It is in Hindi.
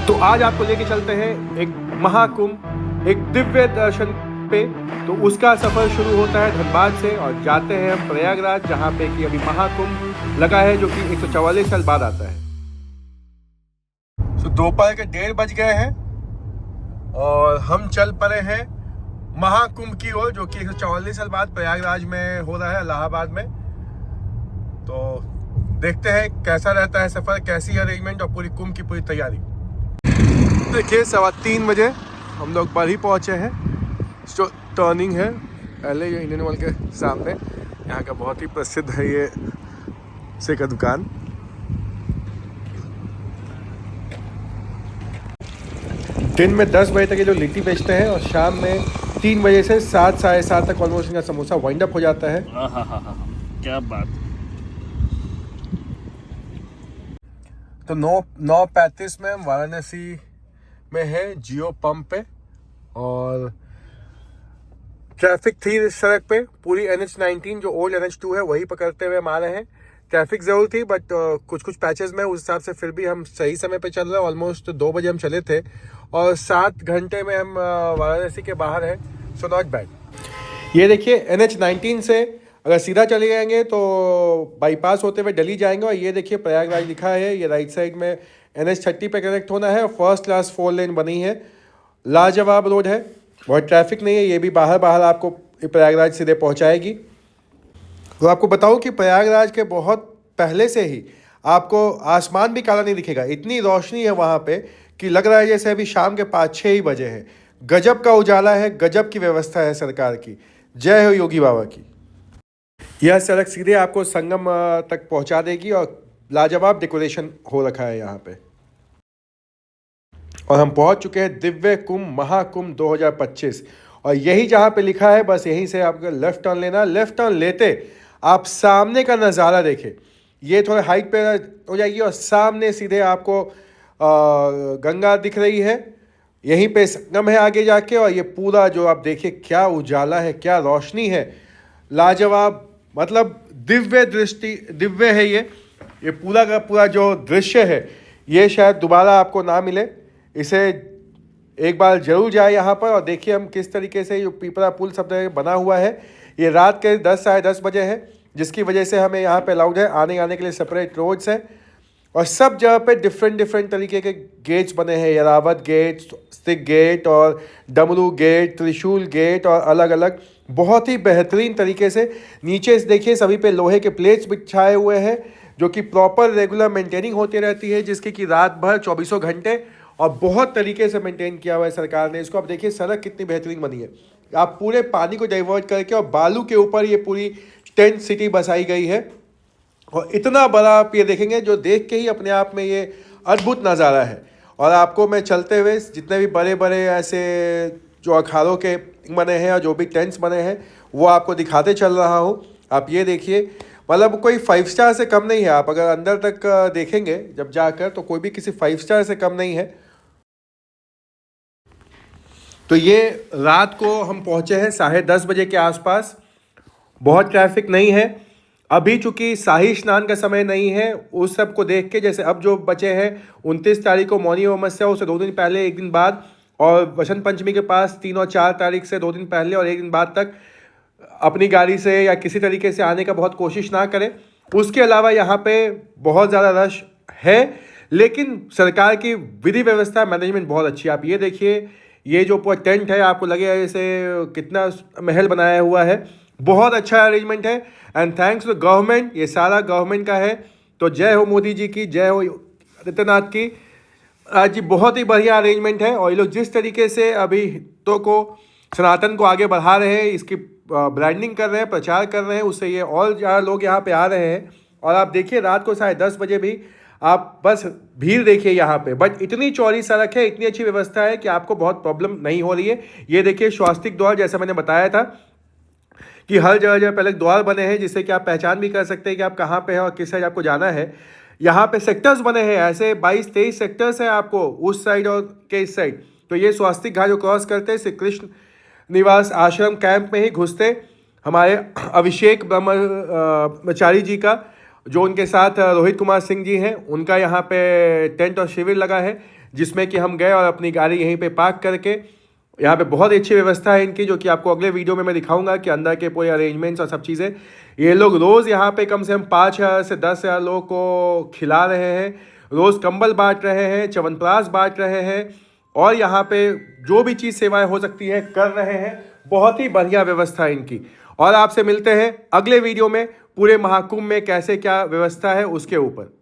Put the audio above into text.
तो आज आपको लेके चलते हैं एक महाकुंभ, एक दिव्य दर्शन पे। तो उसका सफर शुरू होता है धनबाद से और जाते हैं हम प्रयागराज, जहाँ पे कि अभी महाकुंभ लगा है, जो कि 144 साल बाद आता है। तो दोपहर के 1:30 बज गए हैं और हम चल पड़े हैं महाकुंभ की ओर, जो कि 144 साल बाद प्रयागराज में हो रहा है, इलाहाबाद में। तो देखते हैं कैसा रहता है सफर, कैसी अरेंजमेंट और पूरी कुंभ की पूरी तैयारी। देखिए 3:15 बजे हम लोग बरही पहुंचे हैं। जो टर्निंग है पहले ये इंडियन ऑयल के सामने, यहाँ का बहुत ही प्रसिद्ध है ये से का दुकान। दिन में 10 बजे तक ये जो लिट्टी बेचते हैं और शाम में 3 बजे से 7 साढ़े 7 तक ऑलमोस्ट इनका समोसा वाइंड अप हो जाता है। क्या बात। तो 9:35 में हम वाराणसी में है जियो पंप पे, और ट्रैफिक थी इस सड़क पे पूरी। NH19 जो ओल्ड NH2 है वही पकड़ते हुए हम आ रहे हैं। ट्रैफिक जरूर थी बट कुछ पैचेस में उस हिसाब से फिर भी हम सही समय पे चल रहे हैं। ऑलमोस्ट 2 बजे हम चले थे और 7 घंटे में हम वाराणसी के बाहर हैं। So not bad. ये देखिए NH19 से अगर सीधा चले जाएंगे तो बाईपास होते हुए दिल्ली जाएंगे, और ये देखिए प्रयागराज लिखा है। ये राइट साइड में NH30 पे कनेक्ट होना है और फर्स्ट क्लास 4 लेन बनी है। लाजवाब रोड है, बहुत ट्रैफिक नहीं है। ये भी बाहर आपको प्रयागराज सीधे पहुंचाएगी। तो आपको बताऊं कि प्रयागराज के बहुत पहले से ही आपको आसमान भी काला नहीं दिखेगा। इतनी रोशनी है वहाँ पे कि लग रहा है जैसे अभी शाम के 5-6 ही बजे हैं। गजब का उजाला है, गजब की व्यवस्था है सरकार की। जय हो योगी बाबा की। यह सड़क सीधे आपको संगम तक पहुंचा देगी और लाजवाब डेकोरेशन हो रखा है यहाँ पे। और हम पहुंच चुके हैं दिव्य कुंभ महाकुंभ 2025, और यही जहाँ पे लिखा है बस यहीं से आपको लेफ्ट टर्न लेना। लेफ्ट टर्न लेते आप सामने का नज़ारा देखें। ये थोड़े हाइट पे हो जाएगी और सामने सीधे आपको गंगा दिख रही है। यहीं पे संगम है आगे जाके, और ये पूरा जो आप देखिए क्या उजाला है, क्या रोशनी है, लाजवाब। मतलब दिव्य है ये पूरा का पूरा जो दृश्य है, ये शायद दोबारा आपको ना मिले। इसे एक बार जरूर जाए यहाँ पर और देखिए हम किस तरीके से जो पीपरा पुल सब बना हुआ है। ये रात के 10 साढ़े 10 बजे है, जिसकी वजह से हमें यहाँ पे अलाउड है आने के लिए सेपरेट रोड्स हैं। और सब जगह पे डिफरेंट तरीके के गेट्स बने हैं। यारावत गेट, स्टिक गेट और डमरू गेट, त्रिशूल गेट, और अलग अलग बहुत ही बेहतरीन तरीके से। नीचे देखिए सभी पे लोहे के प्लेट्स बिछाए हुए हैं, जो कि प्रॉपर रेगुलर मेंटेनिंग होती रहती है, जिसकी कि रात भर 24 घंटे और बहुत तरीके से मेंटेन किया हुआ है सरकार ने इसको। अब देखिए सड़क कितनी बेहतरीन बनी है। आप पूरे पानी को डाइवर्ट करके और बालू के ऊपर ये पूरी टेंट सिटी बसाई गई है। और इतना बड़ा आप ये देखेंगे जो देख के ही अपने आप में ये अद्भुत नज़ारा है। और आपको मैं चलते हुए जितने भी बड़े ऐसे जो अखाड़ों के बने हैं और जो भी टेंट्स बने हैं वो आपको दिखाते चल रहा हूँ। आप ये देखिए, मतलब कोई 5 स्टार से कम नहीं है। आप अगर अंदर तक देखेंगे जब जाकर तो कोई भी किसी 5 स्टार से कम नहीं है। तो ये रात को हम पहुँचे हैं 10:30 बजे के आसपास। बहुत ट्रैफिक नहीं है अभी, चूंकि शाही स्नान का समय नहीं है। उस सब को देख के जैसे अब जो बचे हैं 29 तारीख को मौनी अमावस्या, उससे 2 दिन पहले 1 दिन बाद, और वसंत पंचमी के पास 3 और 4 तारीख से 2 दिन पहले और 1 दिन बाद तक अपनी गाड़ी से या किसी तरीके से आने का बहुत कोशिश ना करें। उसके अलावा यहाँ पे बहुत ज़्यादा रश है, लेकिन सरकार की विधि व्यवस्था मैनेजमेंट बहुत अच्छी है। आप ये देखिए, ये जो पूरा टेंट है आपको लगेगा जैसे कितना महल बनाया हुआ है। बहुत अच्छा अरेंजमेंट है एंड थैंक्स टू गवर्नमेंट। ये सारा गवर्नमेंट का है। तो जय हो मोदी जी की, जय हो आदित्यनाथ की। आज जी बहुत ही बढ़िया अरेंजमेंट है। और ये लोग जिस तरीके से अभी हिंदुओं को, सनातन को आगे बढ़ा रहे हैं, इसकी ब्रांडिंग कर रहे हैं, प्रचार कर रहे हैं, उससे ये और ज़्यादा लोग यहाँ पे आ रहे हैं। और आप देखिए रात को 10:30 बजे भी आप बस भीड़ देखिए यहाँ पे। बट इतनी चौड़ी सड़क है, इतनी अच्छी व्यवस्था है कि आपको बहुत प्रॉब्लम नहीं हो रही है। ये देखिए स्वास्तिक द्वार, जैसा मैंने बताया था कि हर जगह पहले द्वार बने हैं जिससे कि आप पहचान भी कर सकते हैं कि आप कहाँ पे हैं और किस साइड आपको जाना है। यहाँ पे सेक्टर्स बने हैं, ऐसे 22-23 सेक्टर्स हैं आपको उस साइड और के इस साइड। तो ये स्वास्तिक घाट जो क्रॉस करते हैं श्री कृष्ण निवास आश्रम कैंप में ही घुसते हमारे अभिषेक ब्रह्मचारी जी का जो उनके साथ रोहित कुमार सिंह जी हैं, उनका यहाँ पे टेंट और शिविर लगा है, जिसमें कि हम गए और अपनी गाड़ी यहीं पे पार्क करके, यहाँ पे बहुत अच्छी व्यवस्था है इनकी, जो कि आपको अगले वीडियो में मैं दिखाऊंगा कि अंदर के पूरे अरेंजमेंट्स और सब चीज़ें। ये लोग रोज़ यहाँ पे कम से कम 5,000 से 10,000 लोगों को खिला रहे हैं, रोज़ कंबल बांट रहे हैं, च्यवनप्राश बांट रहे हैं, और यहाँ पे जो भी चीज़ सेवाएं हो सकती है कर रहे हैं। बहुत ही बढ़िया व्यवस्था है इनकी। और आपसे मिलते हैं अगले वीडियो में पूरे महाकुंभ में कैसे क्या व्यवस्था है उसके ऊपर।